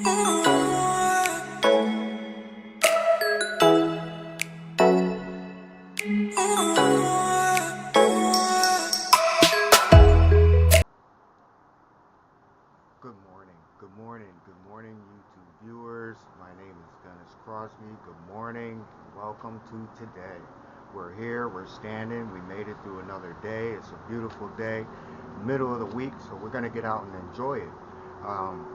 Good morning, YouTube viewers. My name is Dennis Crosby. Good morning. Welcome to today. We're here, we're standing, we made it through another day. It's a beautiful day, middle of the week, so we're going to get out and enjoy it.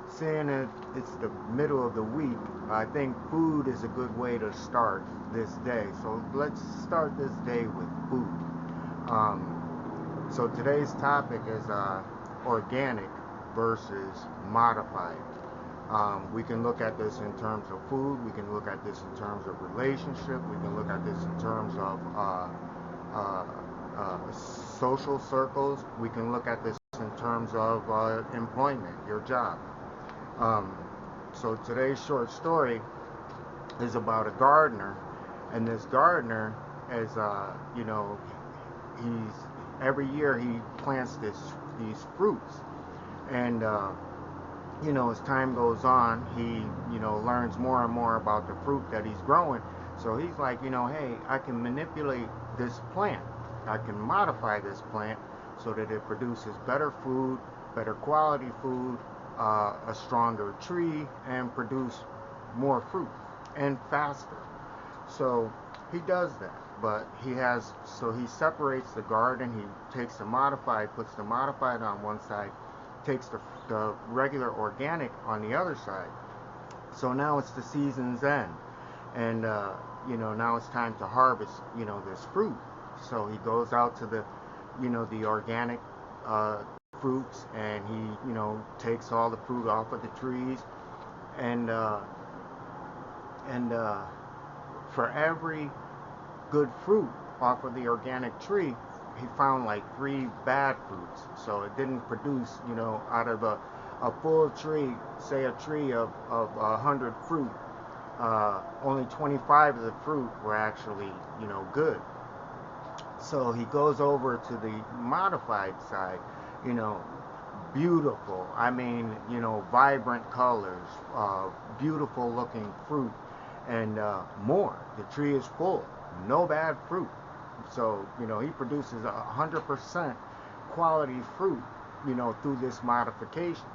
Seeing that it's the middle of the week, I think food is a good way to start this day. So let's start this day with food. So today's topic is organic versus modified. We can look at this in terms of food. We can look at this in terms of relationship. We can look at this in terms of social circles. We can look at this in terms of employment, your job. So today's short story is about a gardener, and this gardener is, he's every year he plants these fruits, and as time goes on, he learns more and more about the fruit that he's growing. So he's like, hey, I can manipulate this plant. I can modify this plant so that it produces better food, better quality food, a stronger tree, and produce more fruit and faster. So he does that, but he separates the garden. He takes the modified, puts the modified on one side, takes the regular organic on the other side. So now it's the season's end, and now it's time to harvest this fruit. So he goes out to the organic fruits, and he takes all the fruit off of the trees, and for every good fruit off of the organic tree, he found like 3 bad fruits. So it didn't produce, out of a full tree, say a tree of 100 fruit, only 25 of the fruit were actually, good. So he goes over to the modified side, beautiful. I mean, vibrant colors, beautiful looking fruit, and more. The tree is full, no bad fruit. So, he produces 100% quality fruit, through this modification.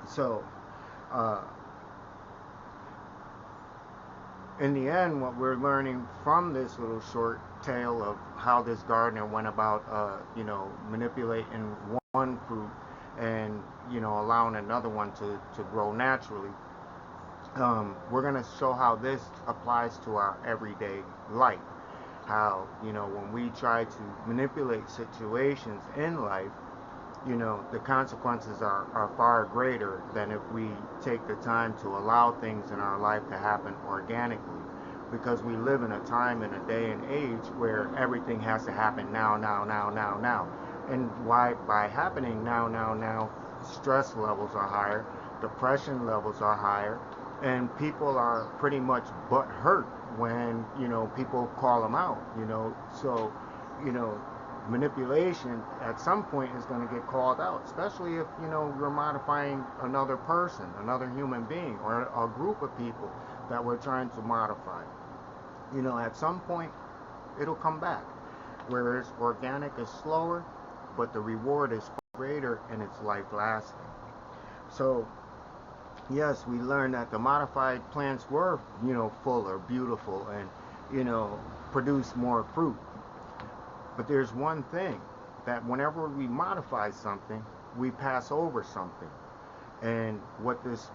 So, in the end, what we're learning from this little short tale of how this gardener went about, manipulating one fruit and, allowing another one to grow naturally, we're going to show how this applies to our everyday life. How, when we try to manipulate situations in life, the consequences are far greater than if we take the time to allow things in our life to happen organically. Because we live in a time and a day and age where everything has to happen now. And why? By happening now, stress levels are higher, depression levels are higher, and people are pretty much butt hurt when people call them out. So manipulation at some point is going to get called out, especially if you're modifying another person, another human being, or a group of people that we're trying to modify. At some point it'll come back. Whereas organic is slower, but the reward is greater and it's life lasting. So yes, we learned that the modified plants were, fuller, beautiful, and, produce more fruit. But there's one thing, that whenever we modify something, we pass over something. And what this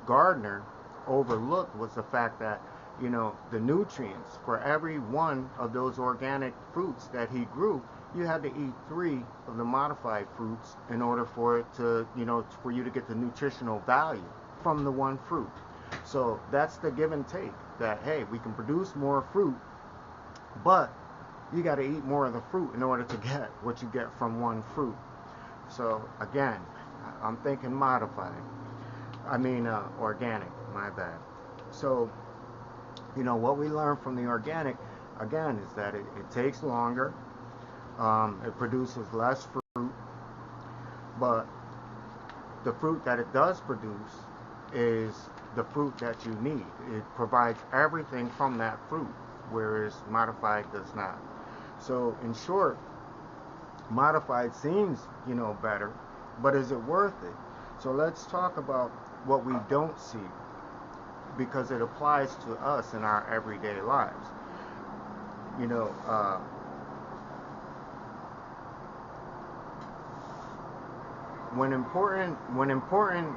gardener overlooked was the fact that, the nutrients for every one of those organic fruits that he grew, you had to eat 3 of the modified fruits in order for it to, for you to get the nutritional value from the one fruit. So that's the give and take, that, hey, we can produce more fruit, but you got to eat more of the fruit in order to get what you get from one fruit. So again, I'm thinking modified. Organic, my bad. So, what we learn from the organic, again, is that it takes longer. It produces less fruit, but the fruit that it does produce is the fruit that you need. It provides everything from that fruit, whereas modified does not. So in short, modified seems, better, but is it worth it? So let's talk about what we don't see, because it applies to us in our everyday lives. You know, when important, when important,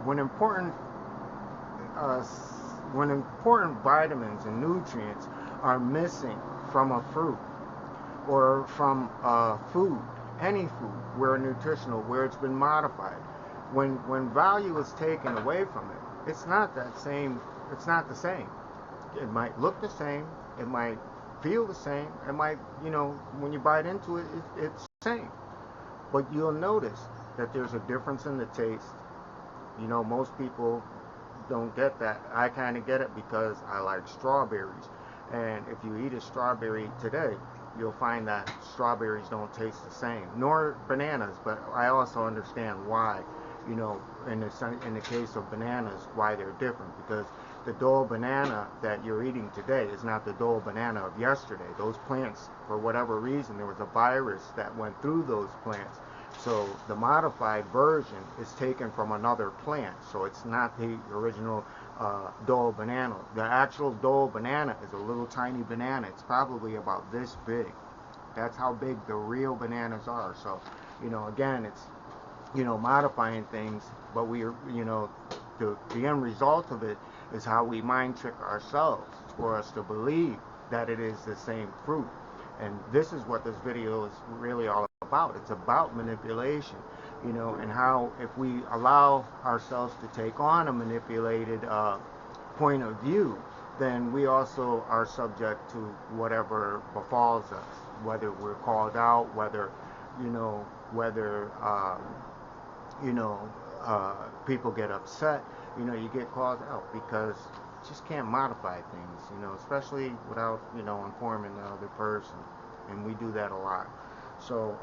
when important, uh, when important vitamins and nutrients are missing from a fruit or from food, any food, where nutritional, where it's been modified, when value is taken away from it, it's not that same. It's not the same. It might look the same. It might feel the same. It might, when you bite into it, it's the same. But you'll notice that there's a difference in the taste. Most people don't get that. I kind of get it because I like strawberries. And if you eat a strawberry today, you'll find that strawberries don't taste the same, nor bananas. But I also understand why, in the case of bananas, why they're different. Because the Dole banana that you're eating today is not the Dole banana of yesterday. Those plants, for whatever reason, there was a virus that went through those plants. So the modified version is taken from another plant. So it's not the original Dole banana. The actual Dole banana is a little tiny banana. It's probably about this big. That's how big the real bananas are. So, again, it's, modifying things, but the end result of it is how we mind trick ourselves for us to believe that it is the same fruit. And this is what this video is really all about. It's about manipulation, and how if we allow ourselves to take on a manipulated point of view, then we also are subject to whatever befalls us, whether we're called out, whether people get upset. You get called out because you just can't modify things, especially without, informing the other person. And we do that a lot. So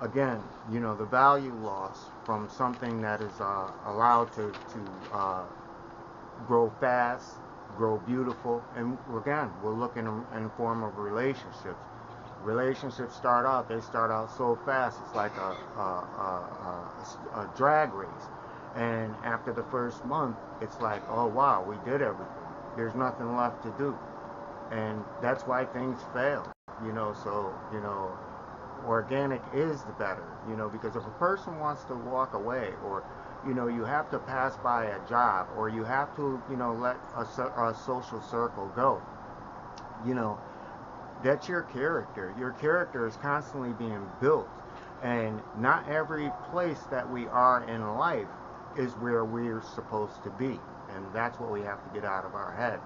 again, the value loss from something that is allowed to grow fast, grow beautiful, and again, we're looking in form of relationships. Relationships they start out so fast, it's like a drag race. And after the first month, it's like, oh wow, we did everything. There's nothing left to do. And that's why things fail. So, organic is the better, because if a person wants to walk away, or, you have to pass by a job, or you have to, let a social circle go, that's your character. Your character is constantly being built. And not every place that we are in life is where we're supposed to be. And that's what we have to get out of our head.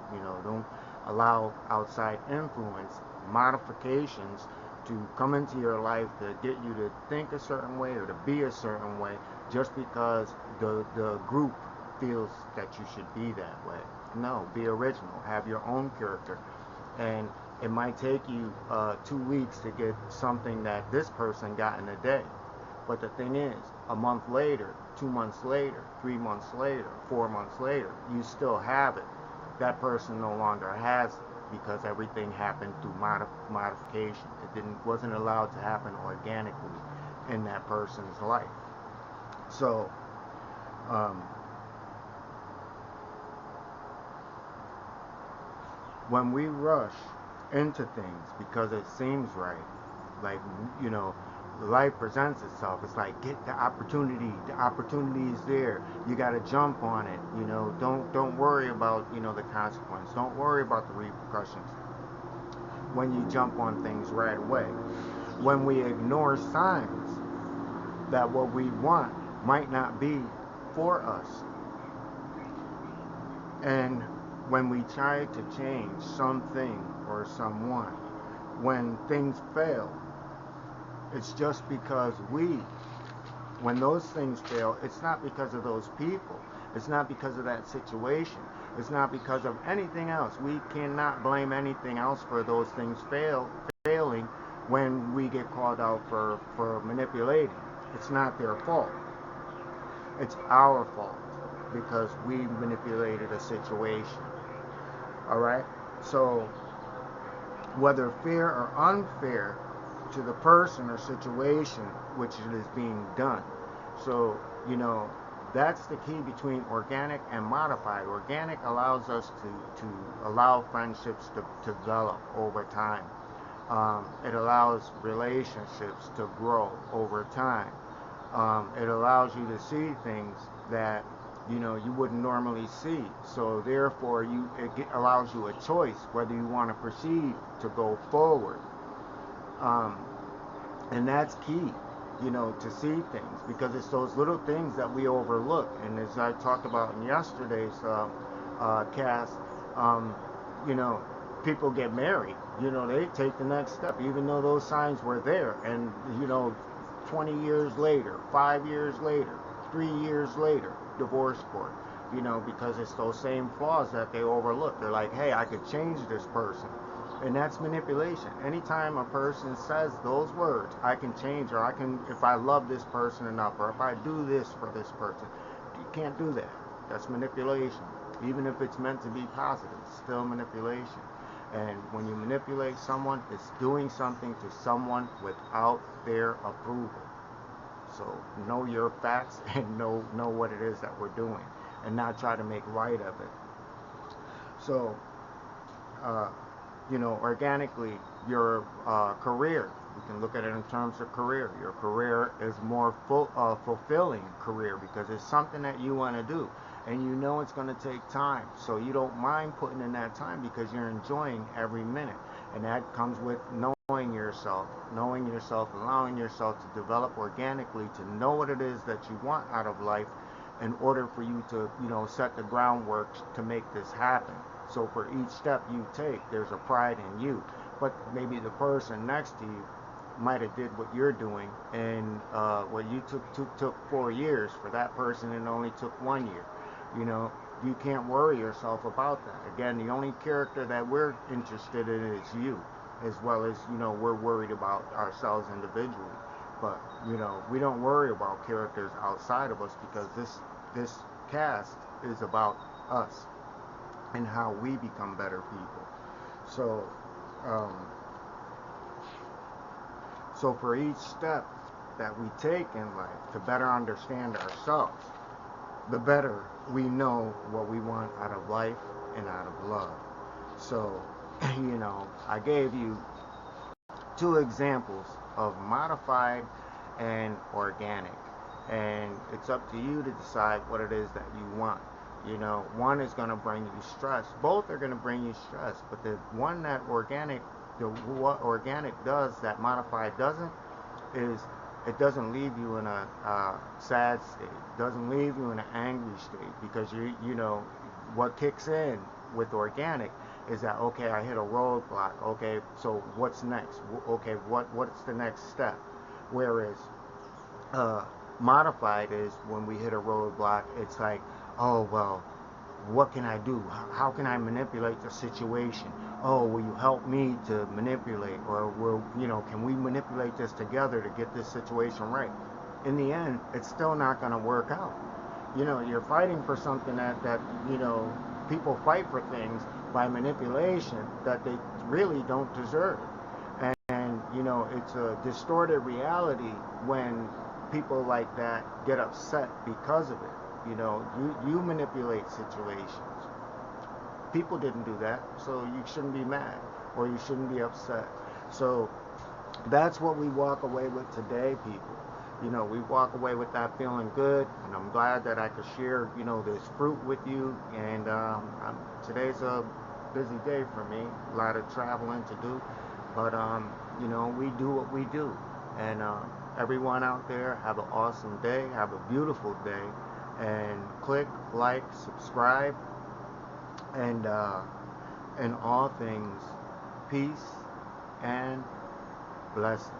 Don't allow outside influence, modifications to come into your life to get you to think a certain way or to be a certain way just because the group feels that you should be that way. No, be original. Have your own character. And it might take you 2 weeks to get something that this person got in a day. But the thing is, a month later, 2 months later, 3 months later, 4 months later, you still have it. That person no longer has it because everything happened through modification. It wasn't allowed to happen organically in that person's life. So, when we rush into things because it seems right, like, life presents itself. It's like, get the opportunity. The opportunity is there. You got to jump on it. Don't worry about the consequence. Don't worry about the repercussions. When you jump on things right away, when we ignore signs that what we want might not be for us, and when we try to change something or someone, when things fail, it's just because when those things fail, it's not because of those people. It's not because of that situation. It's not because of anything else. We cannot blame anything else for those things failing when we get called out for manipulating. It's not their fault. It's our fault because we manipulated a situation. All right? So, whether fair or unfair to the person or situation which it is being done. So, that's the key between organic and modified. Organic allows us to allow friendships to develop over time. It allows relationships to grow over time. It allows you to see things that you wouldn't normally see. So therefore, it allows you a choice whether you want to proceed to go forward. Um, and that's key, to see things, because it's those little things that we overlook. And as I talked about in yesterday's cast, um, you know, people get married. They take the next step, even though those signs were there. And 20 years later, 5 years later, 3 years later, divorce court. Because it's those same flaws that they overlook. They're like, hey, I could change this person. And that's manipulation. Anytime a person says those words, I can change, or I can, if I love this person enough, or if I do this for this person, you can't do that. That's manipulation. Even if it's meant to be positive, it's still manipulation. And when you manipulate someone, it's doing something to someone without their approval. So know your facts and know what it is that we're doing, and not try to make light of it. So, organically, your career, we can look at it in terms of career. Your career is more fulfilling career because it's something that you want to do, and it's going to take time. So you don't mind putting in that time because you're enjoying every minute, and that comes with knowing yourself, allowing yourself to develop organically, to know what it is that you want out of life in order for you to, set the groundwork to make this happen. So for each step you take, there's a pride in you. But maybe the person next to you might have did what you're doing, and what you took 4 years, for that person it only took 1 year. You can't worry yourself about that. Again, the only character that we're interested in is you, as well as, we're worried about ourselves individually. But, we don't worry about characters outside of us, because this cast is about us and how we become better people. So, for each step that we take in life to better understand ourselves, the better we know what we want out of life and out of love. So, I gave you 2 examples of modified and organic, and it's up to you to decide what it is that you want. One is going to bring you stress. Both are going to bring you stress, but the one that what organic does that modified doesn't, is it doesn't leave you in a sad state. It doesn't leave you in an angry state, because what kicks in with organic is that, okay, I hit a roadblock. Okay, so what's next? Okay, what's the next step? Whereas modified is, when we hit a roadblock, it's like, oh well, what can I do? How can I manipulate the situation? Oh, will you help me to manipulate? Or can we manipulate this together to get this situation right? In the end, it's still not going to work out. You're fighting for something that people fight for things by manipulation that they really don't deserve. And it's a distorted reality when people like that get upset because of it. You manipulate situations. People didn't do that, so you shouldn't be mad, or you shouldn't be upset. So that's what we walk away with today, people. We walk away with that feeling good, and I'm glad that I could share, this fruit with you. And today's a busy day for me, a lot of traveling to do, but we do what we do. And everyone out there, have an awesome day, have a beautiful day, and click, like, subscribe, and in all things, peace and blessings.